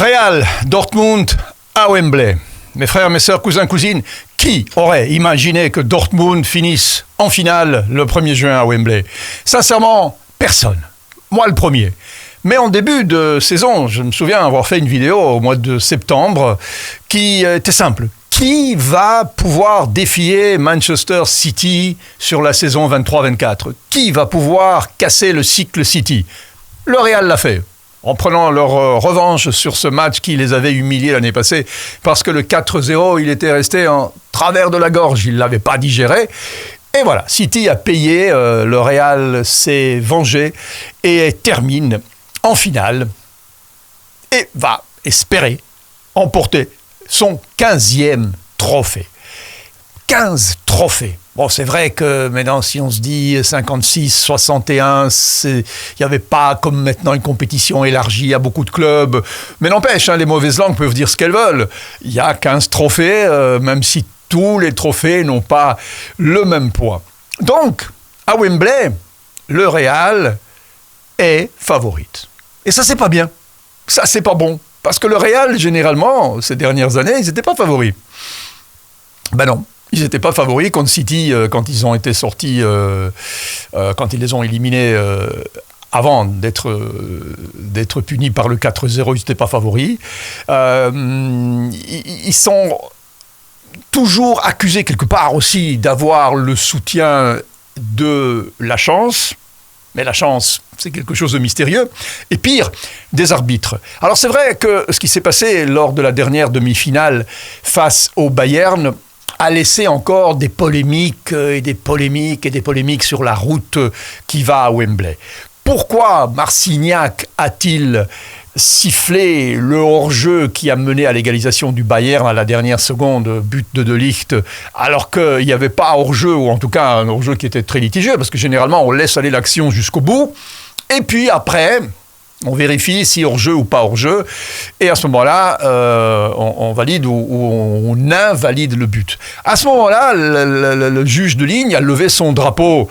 Real, Dortmund à Wembley. Mes frères, mes sœurs, cousins, cousines, qui aurait imaginé que Dortmund finisse en finale le 1er juin à Wembley? Sincèrement, personne. Moi le premier. Mais en début de saison, je me souviens avoir fait une vidéo au mois de septembre qui était simple. Qui va pouvoir défier Manchester City sur la saison 23-24? Qui va pouvoir casser le cycle City? Le Real l'a fait, en prenant leur revanche sur ce match qui les avait humiliés l'année passée, parce que le 4-0, il était resté en travers de la gorge, il ne l'avait pas digéré. Et voilà, City a payé, le Real s'est vengé et termine en finale et va espérer emporter son 15e trophée. 15 trophées. Bon, c'est vrai que maintenant, si on se dit 56, 61, il n'y avait pas comme maintenant une compétition élargie à beaucoup de clubs. Mais n'empêche, les mauvaises langues peuvent dire ce qu'elles veulent. Il y a 15 trophées, même si tous les trophées n'ont pas le même poids. Donc, à Wembley, le Real est favorite. Et ça, c'est pas bien. Ça, c'est pas bon. Parce que le Real, généralement, ces dernières années, ils n'étaient pas favoris. Ben non. Ils n'étaient pas favoris contre City quand ils ont été sortis, quand ils les ont éliminés avant d'être punis par le 4-0, ils n'étaient pas favoris. Ils sont toujours accusés quelque part aussi d'avoir le soutien de la chance. Mais la chance, c'est quelque chose de mystérieux. Et pire, des arbitres. Alors c'est vrai que ce qui s'est passé lors de la dernière demi-finale face au Bayern a laissé encore des polémiques et des polémiques et des polémiques sur la route qui va à Wembley. Pourquoi Marcignac a-t-il sifflé le hors-jeu qui a mené à l'égalisation du Bayern à la dernière seconde, but de Ligt, alors qu'il n'y avait pas hors-jeu, ou en tout cas un hors-jeu qui était très litigieux, parce que généralement on laisse aller l'action jusqu'au bout, et puis après on vérifie si hors-jeu ou pas hors-jeu, et à ce moment-là on valide ou on invalide le but. À ce moment-là, le juge de ligne a levé son drapeau,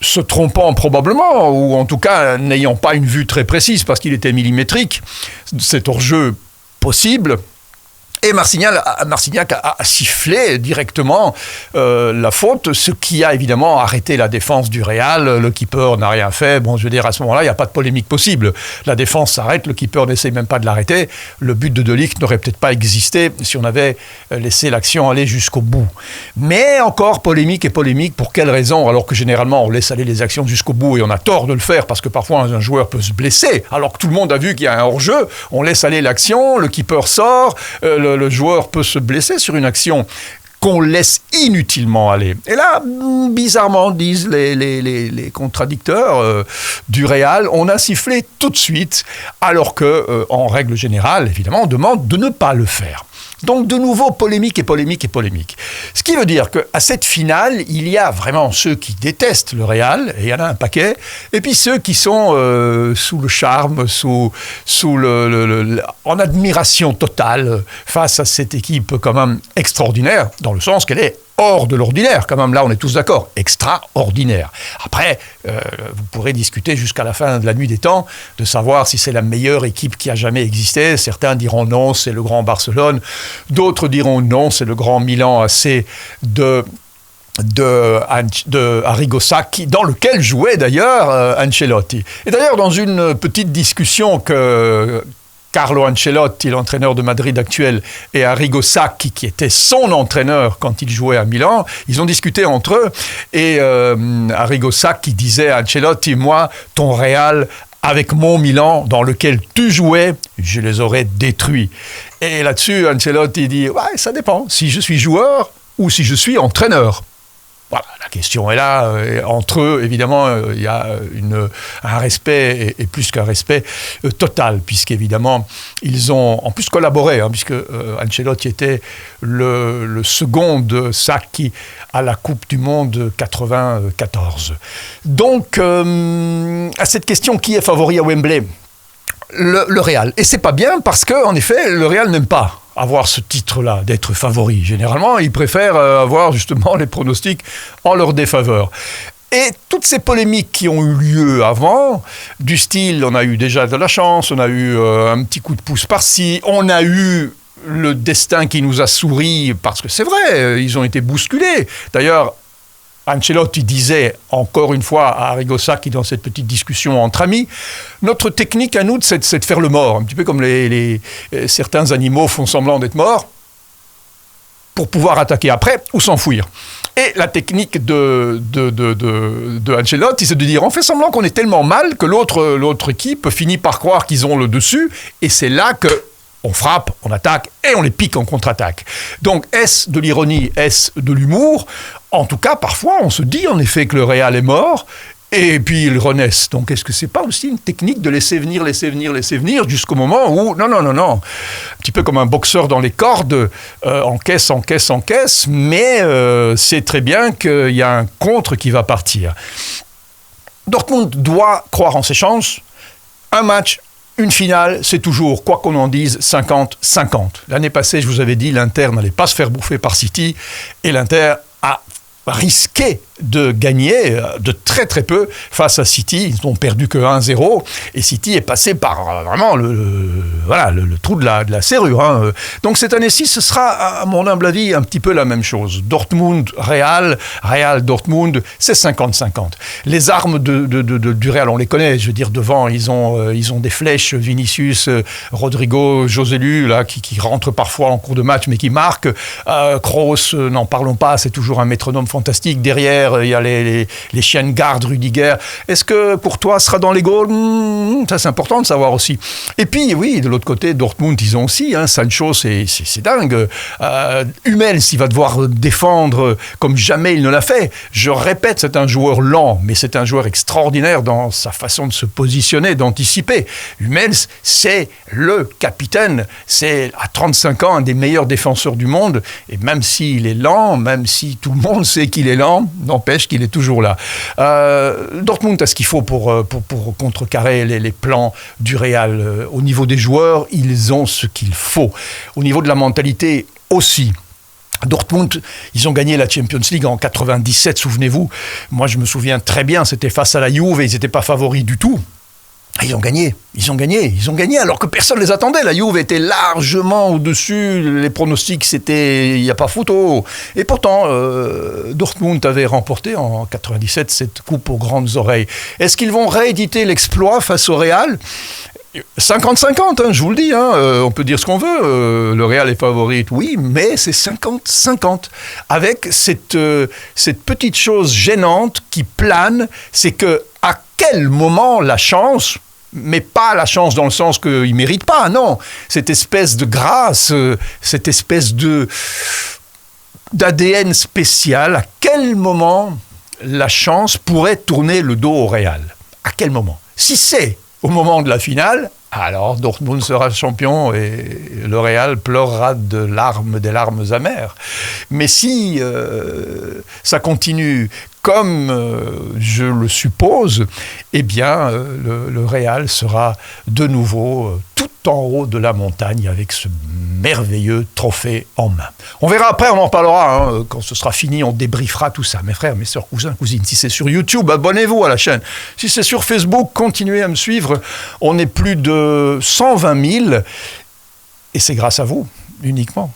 se trompant probablement, ou en tout cas n'ayant pas une vue très précise parce qu'il était millimétrique, cet hors-jeu possible. Et Marcignac a sifflé directement la faute, ce qui a évidemment arrêté la défense du Real. Le keeper n'a rien fait. Bon, je veux dire, à ce moment-là, il n'y a pas de polémique possible. La défense s'arrête, le keeper n'essaie même pas de l'arrêter. Le but de Ligt n'aurait peut-être pas existé si on avait laissé l'action aller jusqu'au bout. Mais encore polémique et polémique, pour quelle raison? Alors que généralement, on laisse aller les actions jusqu'au bout et on a tort de le faire parce que parfois un joueur peut se blesser. Alors que tout le monde a vu qu'il y a un hors-jeu, on laisse aller l'action, le keeper sort, le joueur peut se blesser sur une action qu'on laisse inutilement aller. Et là, bizarrement, disent les contradicteurs du Real, on a sifflé tout de suite, alors que, en règle générale, évidemment, on demande de ne pas le faire. Donc, de nouveau, polémique et polémique et polémique. Ce qui veut dire qu'à cette finale, il y a vraiment ceux qui détestent le Real, et il y en a un paquet, et puis ceux qui sont sous le charme, en admiration totale face à cette équipe quand même extraordinaire, dans le sens qu'elle est hors de l'ordinaire, quand même, là on est tous d'accord, extraordinaire. Après, vous pourrez discuter jusqu'à la fin de la nuit des temps de savoir si c'est la meilleure équipe qui a jamais existé. Certains diront non, c'est le grand Barcelone. D'autres diront non, c'est le grand Milan AC de Arrigo Sacchi, dans lequel jouait d'ailleurs Ancelotti. Et d'ailleurs, dans une petite discussion que Carlo Ancelotti, l'entraîneur de Madrid actuel, et Arrigo Sacchi, qui était son entraîneur quand il jouait à Milan, ils ont discuté entre eux, et Arrigo Sacchi disait à Ancelotti, moi, ton Real, avec mon Milan, dans lequel tu jouais, je les aurais détruits. Et là-dessus, Ancelotti dit, ouais, ça dépend, si je suis joueur ou si je suis entraîneur. Voilà, la question est là. Entre eux, évidemment, il y a un respect, et plus qu'un respect total, puisqu'évidemment, ils ont en plus collaboré, puisque Ancelotti était le second de Sacchi à la Coupe du Monde 94. Donc, à cette question, qui est favori à Wembley? Le Real. Et c'est pas bien parce que, en effet, le Real n'aime pas avoir ce titre-là, d'être favori. Généralement, ils préfèrent avoir justement les pronostics en leur défaveur. Et toutes ces polémiques qui ont eu lieu avant, du style, on a eu déjà de la chance, on a eu un petit coup de pouce par-ci, on a eu le destin qui nous a souri, parce que c'est vrai, ils ont été bousculés. D'ailleurs, Ancelotti disait, encore une fois, à Arrigo Sacchi dans cette petite discussion entre amis, notre technique à nous, c'est de faire le mort, un petit peu comme certains animaux font semblant d'être morts, pour pouvoir attaquer après ou s'enfuir. Et la technique de Ancelotti, c'est de dire, on fait semblant qu'on est tellement mal que l'autre équipe finit par croire qu'ils ont le dessus, et c'est là que on frappe, on attaque et on les pique en contre-attaque. Donc, est-ce de l'ironie, est-ce de l'humour ? En tout cas, parfois, on se dit en effet que le Real est mort et puis ils renaissent. Donc, est-ce que c'est pas aussi une technique de laisser venir jusqu'au moment où, non, un petit peu comme un boxeur dans les cordes, encaisse, mais c'est très bien qu'il y a un contre qui va partir. Dortmund doit croire en ses chances. Un match, une finale, c'est toujours, quoi qu'on en dise, 50-50. L'année passée, je vous avais dit, l'Inter n'allait pas se faire bouffer par City, et l'Inter a risqué de gagner de très très peu face à City. Ils n'ont perdu que 1-0, et City est passé par vraiment le trou de la serrure. Hein. Donc cette année-ci, ce sera, à mon humble avis, un petit peu la même chose. Dortmund-Real, Real-Dortmund, c'est 50-50. Les armes du Real, on les connaît. Je veux dire, devant, ils ont des flèches, Vinicius, Rodrigo, Joselu, là, qui rentrent parfois en cours de match, mais qui marquent. Kroos, n'en parlons pas, c'est toujours un métronome fantastique. Derrière, il y a les chiens de garde, Rudiger. Est-ce que pour toi, sera dans les goals ? Ça, c'est important de savoir aussi. Et puis, oui, de l'autre côté, Dortmund, ils ont aussi. Sancho, c'est dingue. Hummels, il va devoir défendre comme jamais il ne l'a fait. Je répète, c'est un joueur lent, mais c'est un joueur extraordinaire dans sa façon de se positionner, d'anticiper. Hummels, c'est le capitaine. C'est, à 35 ans, un des meilleurs défenseurs du monde. Et même s'il est lent, même si tout le monde sait qu'il est lent, n'empêche qu'il est toujours là. Dortmund a ce qu'il faut pour contrecarrer les plans du Real. Au niveau des joueurs, ils ont ce qu'il faut. Au niveau de la mentalité aussi. Dortmund, ils ont gagné la Champions League en 97, souvenez-vous. Moi, je me souviens très bien, c'était face à la Juve et ils n'étaient pas favoris du tout. Ils ont gagné, alors que personne ne les attendait. La Juve était largement au-dessus, les pronostics, c'était, il n'y a pas photo. Et pourtant, Dortmund avait remporté en 97 cette coupe aux grandes oreilles. Est-ce qu'ils vont rééditer l'exploit face au Real ? 50-50, je vous le dis, on peut dire ce qu'on veut, le Real est favori, oui, mais c'est 50-50, avec cette petite chose gênante qui plane, c'est que à quel moment la chance, mais pas la chance dans le sens qu'il ne mérite pas, non, cette espèce de grâce, cette espèce d'ADN spécial, à quel moment la chance pourrait tourner le dos au Real ? À quel moment ? Si c'est au moment de la finale, alors Dortmund sera champion et le Real pleurera des larmes amères. Mais si ça continue comme je le suppose, eh bien le Real sera de nouveau tout en haut de la montagne avec ce merveilleux trophée en main. On verra après, on en parlera, quand ce sera fini, on débriefera tout ça. Mes frères, mes sœurs, cousins, cousines, si c'est sur YouTube, abonnez-vous à la chaîne. Si c'est sur Facebook, continuez à me suivre. On est plus de 120 000 et c'est grâce à vous, uniquement.